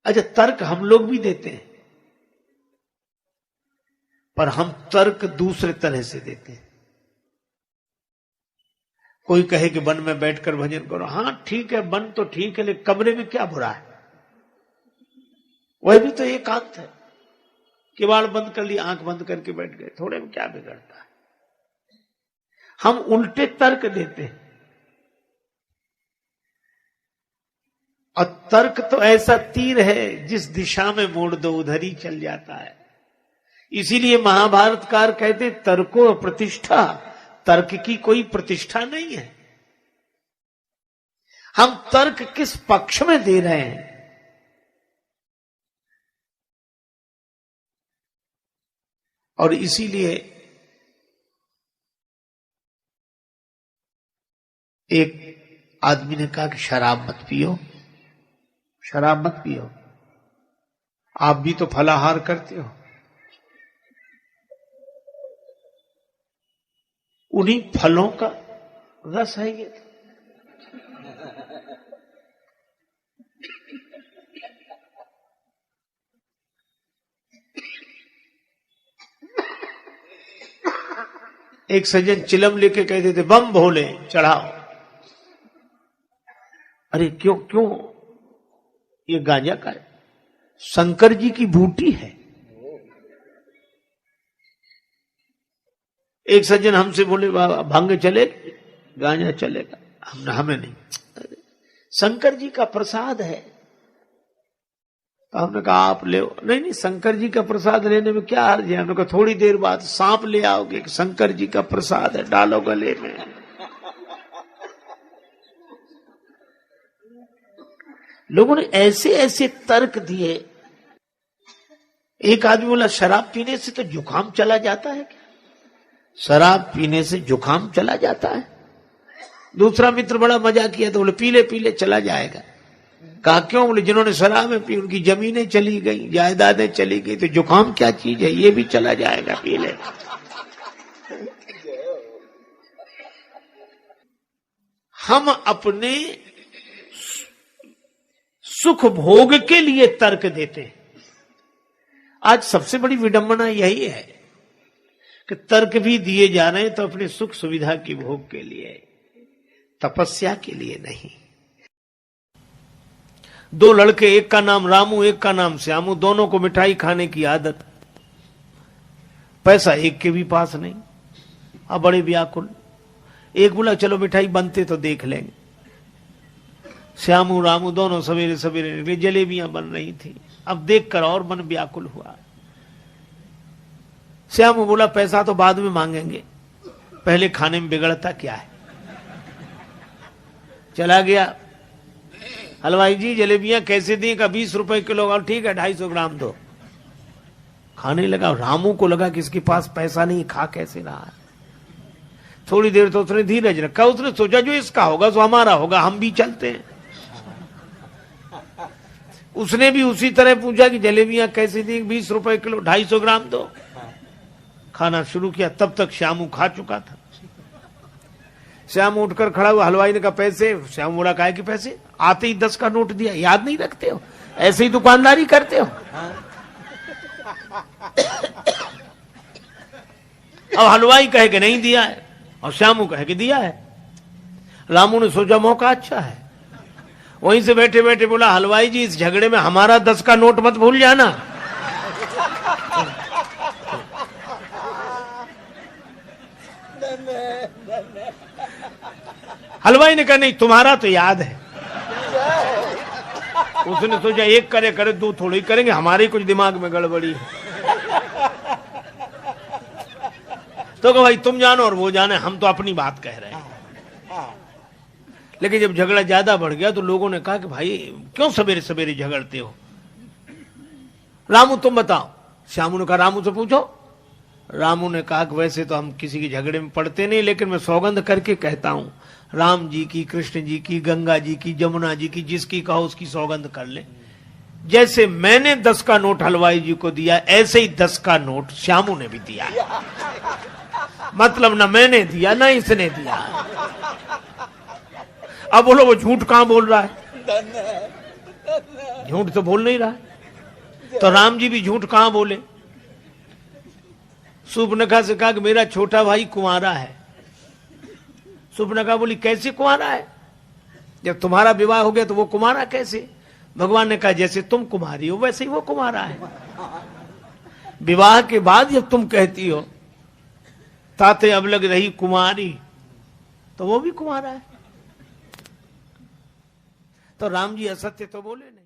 अच्छा, तर्क हम लोग भी देते हैं, पर हम तर्क दूसरे तरह से देते हैं। कोई कहे कि वन में बैठकर भजन करो, हां ठीक है, वन तो ठीक है, लेकिन कमरे में क्या बुरा है? वह भी तो एकांत है। किवाड़ बंद कर लिया, आंख बंद करके बैठ गए, थोड़े में क्या बिगड़ता है? हम उल्टे तर्क देते हैं। और तर्क तो ऐसा तीर है, जिस दिशा में मोड़ दो उधर ही चल जाता है। इसीलिए महाभारतकार कहते तर्को प्रतिष्ठा, तर्क की कोई प्रतिष्ठा नहीं है। हम तर्क किस पक्ष में दे रहे हैं? और इसीलिए एक आदमी ने कहा कि शराब मत पियो, शराब मत पियो, आप भी तो फलाहार करते हो। उन्हीं फलों का रस है ये। एक सज्जन चिलम लेके कहते थे बम भोले चढ़ाओ। अरे क्यों क्यों? ये गांजा का है, शंकर जी की बूटी है। एक सज्जन हमसे बोले भांग चले, गांजा चलेगा? हमें नहीं, शंकर जी का प्रसाद है। तो हमने कहा आप ले। नहीं, शंकर जी का प्रसाद लेने में क्या हर्ज है? हमने कहा थोड़ी देर बाद सांप ले आओगे, शंकर जी का प्रसाद है, डालो गले में। लोगों ने ऐसे ऐसे तर्क दिए। एक आदमी बोला शराब पीने से तो जुकाम चला जाता है क्या? शराब पीने से जुकाम चला जाता है? दूसरा मित्र बड़ा मजा किया तो बोले पीले पीले चला जाएगा। कहा क्यों? बोले जिन्होंने शराब में पी उनकी जमीनें चली गई, जायदादें चली गई, तो जुकाम क्या चीज है, ये भी चला जाएगा पी ले। हम अपने सुख भोग के लिए तर्क देते हैं। आज सबसे बड़ी विडंबना यही है कि तर्क भी दिए जा रहे हैं तो अपने सुख सुविधा की भोग के लिए, तपस्या के लिए नहीं। दो लड़के, एक का नाम रामू एक का नाम श्यामू, दोनों को मिठाई खाने की आदत। पैसा एक के भी पास नहीं, अब बड़े व्याकुल। एक बोला चलो मिठाई बनते तो देख लेंगे। श्यामू रामू दोनों सवेरे सवेरे निकले, जलेबियां बन रही थी। अब देखकर और मन व्याकुल हुआ। श्यामू बोला पैसा तो बाद में मांगेंगे, पहले खाने में बिगड़ता क्या है। चला गया, हलवाई जी जलेबियां कैसे दी? का 20 रुपए किलो। और ठीक है 250 ग्राम दो। खाने लगा। रामू को लगा कि इसके पास पैसा नहीं, खा कैसे रहा है। थोड़ी देर तो उसने धीरज रखा, उसने सोचा जो इसका होगा सो हमारा होगा, हम भी चलते हैं। उसने भी उसी तरह पूछा कि जलेबियां कैसे दी? 20 रुपए किलो, 250 ग्राम दो। खाना शुरू किया, तब तक श्यामू खा चुका था। श्याम उठकर खड़ा हुआ, हलवाई ने कहा पैसे? श्याम बोला काहे कि पैसे? आते ही 10 का नोट दिया। याद नहीं रखते हो? ऐसे ही दुकानदारी करते हो? अब हलवाई कहे कि नहीं दिया है और श्यामू कहे कि दिया है। रामू ने सोचा मौका अच्छा है, वहीं से बैठे बैठे बोला हलवाई जी इस झगड़े में हमारा 10 का नोट मत भूल जाना। हलवाई ने कहा नहीं तुम्हारा तो याद है। उसने सोचा एक करे करे दो थोड़ी करेंगे, हमारे कुछ दिमाग में गड़बड़ी है। तो कहा भाई तुम जानो और वो जाने, हम तो अपनी बात कह रहे हैं। लेकिन जब झगड़ा ज्यादा बढ़ गया तो लोगों ने कहा कि भाई क्यों सवेरे सवेरे झगड़ते हो? रामू तुम बताओ। श्यामू ने कहा रामू से पूछो। रामू ने कहा कि वैसे तो हम किसी के झगड़े में पड़ते नहीं, लेकिन मैं सौगंध करके कहता हूं, राम जी की, कृष्ण जी की, गंगा जी की, जमुना जी की, जिसकी कहो उसकी सौगंध कर ले। जैसे मैंने 10 का नोट हलवाई जी को दिया, ऐसे ही 10 का नोट श्यामू ने भी दिया। मतलब ना मैंने दिया ना इसने दिया। अब बोलो वो झूठ कहां बोल रहा है? झूठ तो बोल नहीं रहा है। तो राम जी भी झूठ कहां बोले। सुपर्णखा से कहा कि मेरा छोटा भाई कुंवारा है। सुपर्णखा बोली कैसे कुंवारा है, जब तुम्हारा विवाह हो गया तो वो कुंवारा कैसे। भगवान ने कहा जैसे तुम कुमारी हो वैसे ही वो कुंवारा है। विवाह के बाद जब तुम कहती हो ताते अब लग रही कुमारी, तो वो भी कुंवारा है। तो राम जी असत्य तो बोले नहीं।